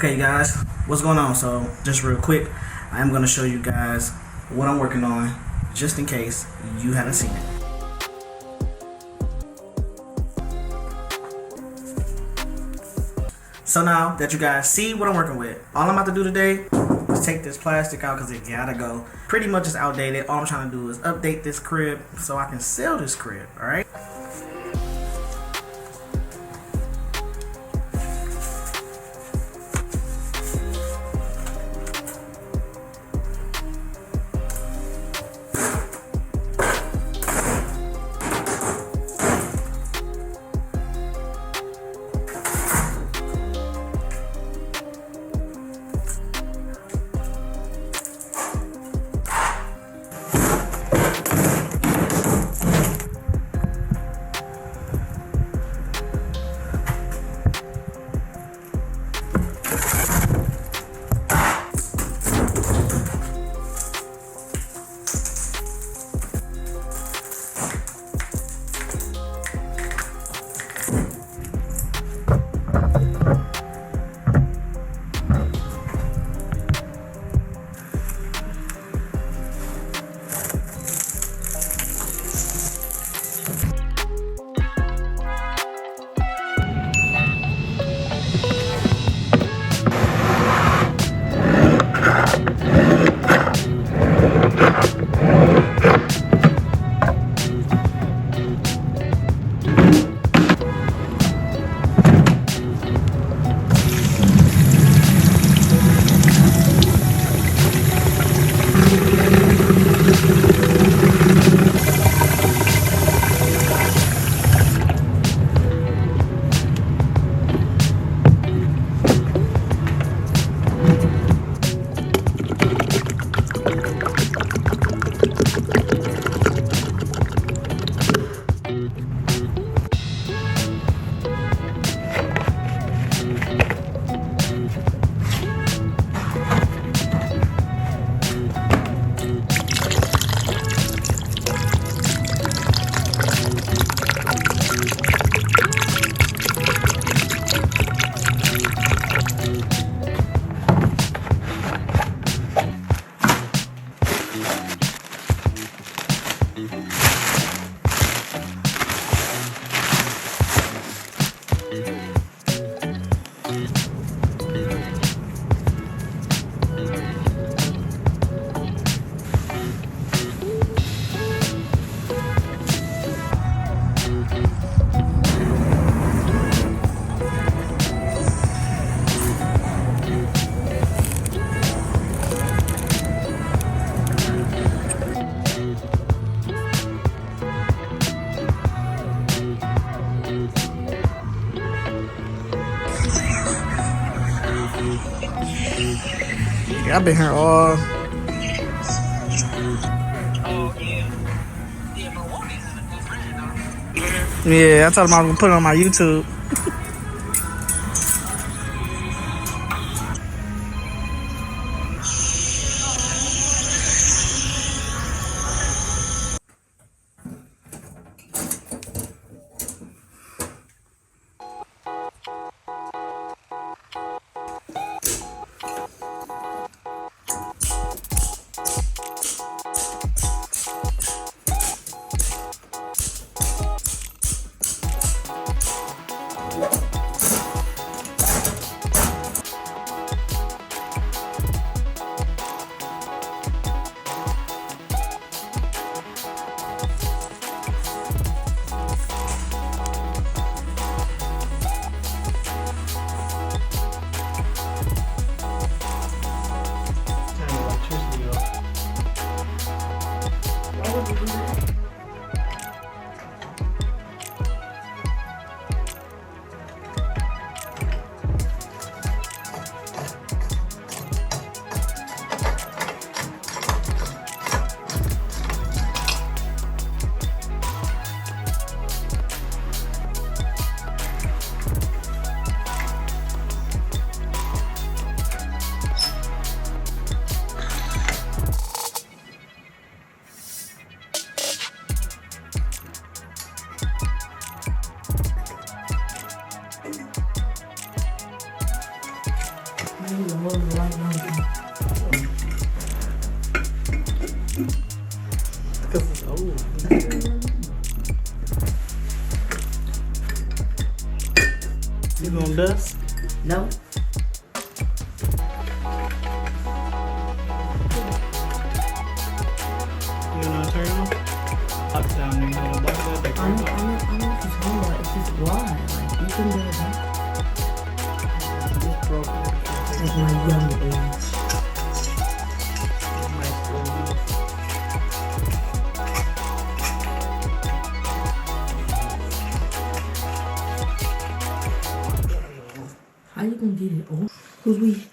Okay guys, what's going on? So just real quick, I am going to show you guys what I'm working on, just in case you haven't seen it. So now that you guys see what I'm working with, all I'm about to do today is take this plastic out because it gotta go. Pretty much it's outdated. All I'm trying to do is update this crib so I can sell this crib, alright? Yeah, I've been here all. Yeah, I told him I was gonna put it on my YouTube. need to hold the light on. Because it's old. You gonna dust? No. You gonna turn on? Lock it down, nigga. Lock it down. I know if it's hard. It's just wide. Like, you can do it. It's broken. Like my young age. How you gonna get it? Oh, cause we.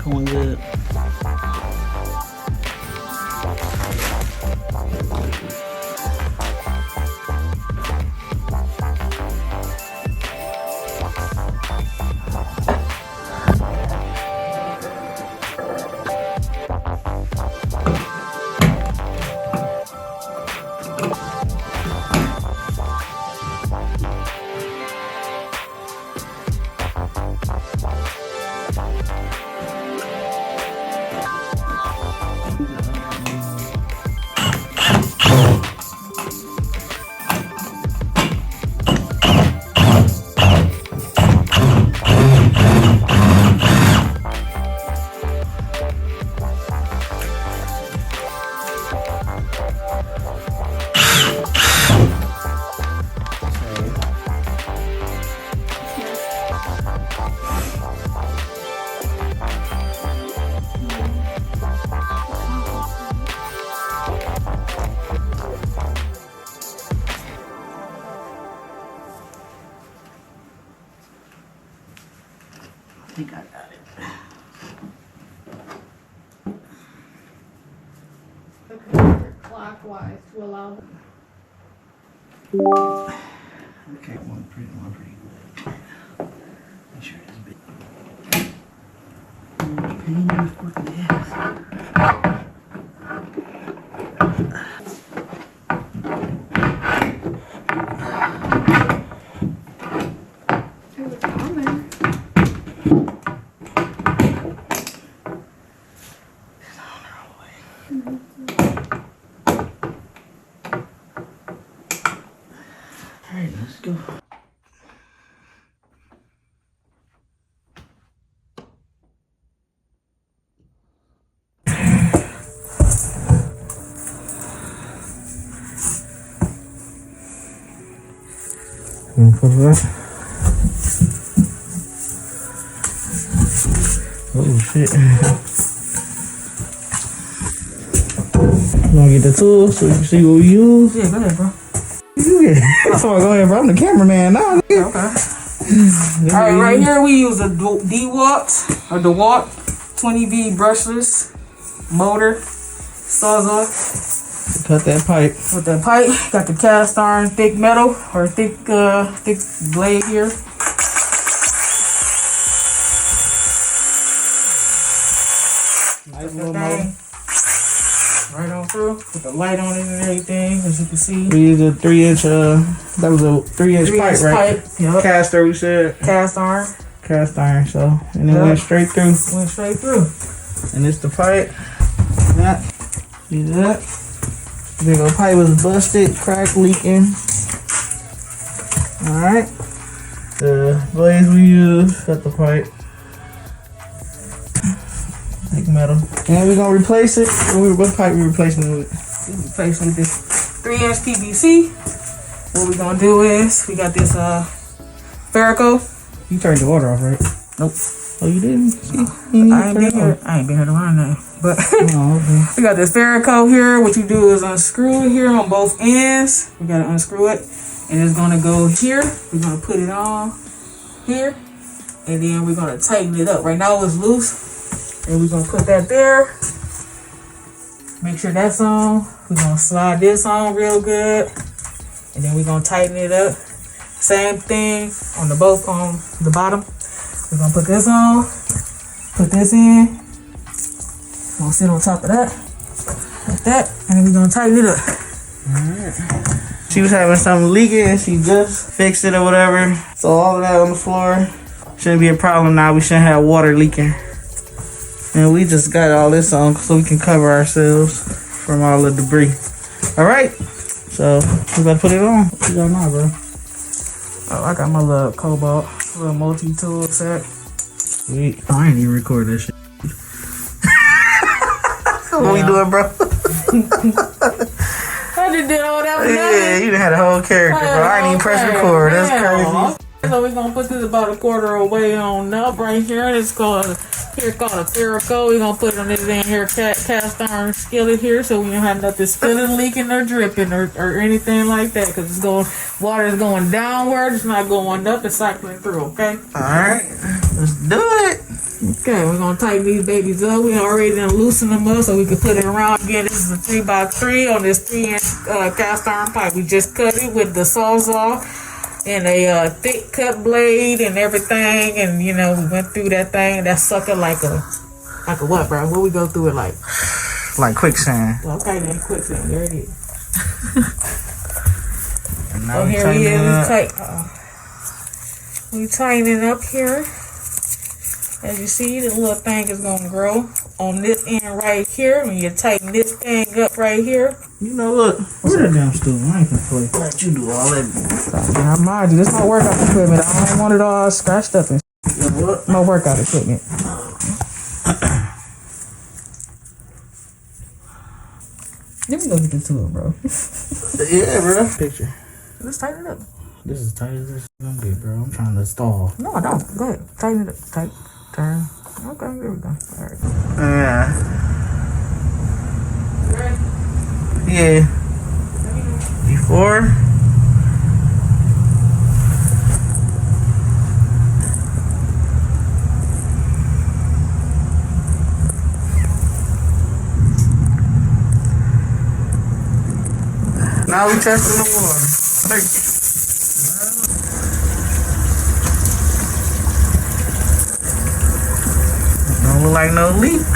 Going good. think I got it. Clockwise to allow. Okay, one pretty good. Make sure it's big. Pain in the fucking ass. Alright, let's go. Oh shit. You wanna get the tools so you can see what we use? Yeah, go ahead, bro. Oh, go ahead, bro. I'm the cameraman now. Nigga. Okay. Alright, right here we use the Diyprojects or the DeWalt 20V brushless motor sawzall. Cut that pipe. With that pipe, got the cast iron thick metal or thick blade here. Nice little motor. Right on through. Put the light on it and everything, as you can see. We used a 3-inch. That was a 3-inch pipe, right? Yep. Caster, we said. Cast iron. Cast iron. So, and it went straight through. Went straight through. And it's the pipe. That. See that? Big old pipe was busted, cracked, leaking. Alright. The blades we use, cut the pipe. Thick metal. And we're gonna replace it. What pipe we replacing it with? We replacing with this 3-inch PVC. What we gonna do is, we got this Fixerupper. You turned the water off, right? Nope. Oh, you didn't? See? I ain't been here to run that. But Oh, okay. we got this Fixerupper here. What you do is unscrew it here on both ends. We gotta unscrew it. And it's gonna go here. We're gonna put it on here. And then we're gonna tighten it up. Right now it's loose. And we're gonna put that there. Make sure that's on. We're gonna slide this on real good. And then we're gonna tighten it up. Same thing on the bottom. We're gonna put this on. Put this in. Gonna sit on top of that. Like that. And then we're gonna tighten it up. Alright. She was having something leaking and she just fixed it or whatever. So all of that on the floor shouldn't be a problem now. We shouldn't have water leaking. And we just got all this on so we can cover ourselves from all the debris. Alright. So we about to put it on. What you got now, bro? Oh, I got my little Cobalt, little multi-tool set. Sweet. Oh, I ain't even record that shit. What we doing, bro? I just did all that. Yeah, you done had a whole character, bro. I ain't even press record. That's crazy. So we're gonna put this about a quarter away on up right here. It's called a Fixerupper. We're gonna put it on this in here cast iron skillet here, so we don't have nothing spilling, leaking, or dripping, or anything like that. Cause water is going downward. It's not going up. It's cycling through. Okay. All right, let's do it. Okay, we're gonna tighten these babies up. We already done loosen them up so we can put it around again. This is a 3x3 on this 3-inch cast iron pipe. We just cut it with the sawzall and a thick cut blade and everything, and you know we went through that thing. That sucker like a what, bro? What we go through it like? Like quicksand. Okay, then quicksand. There it is. And now So we here we tighten it up. we tighten it up here. As you see, the little thing is gonna grow on this end right here. When you tighten this thing up right here. You know, look. Where's that damn stool? I ain't gonna play. Let you do all that. Yeah, mind you, this is my workout equipment. I don't want it all scratched up and What? my workout equipment. Let me go get the tool, bro. Yeah, bro. Picture. Let's tighten it up. This is tight as this is gonna be, bro. I'm trying to stall. No, I don't. Go ahead. Tighten it up. Tight. Turn. Okay, there we go. All right. Yeah. Ready? Yeah. Before. Now we testing the water. Don't look like no leak.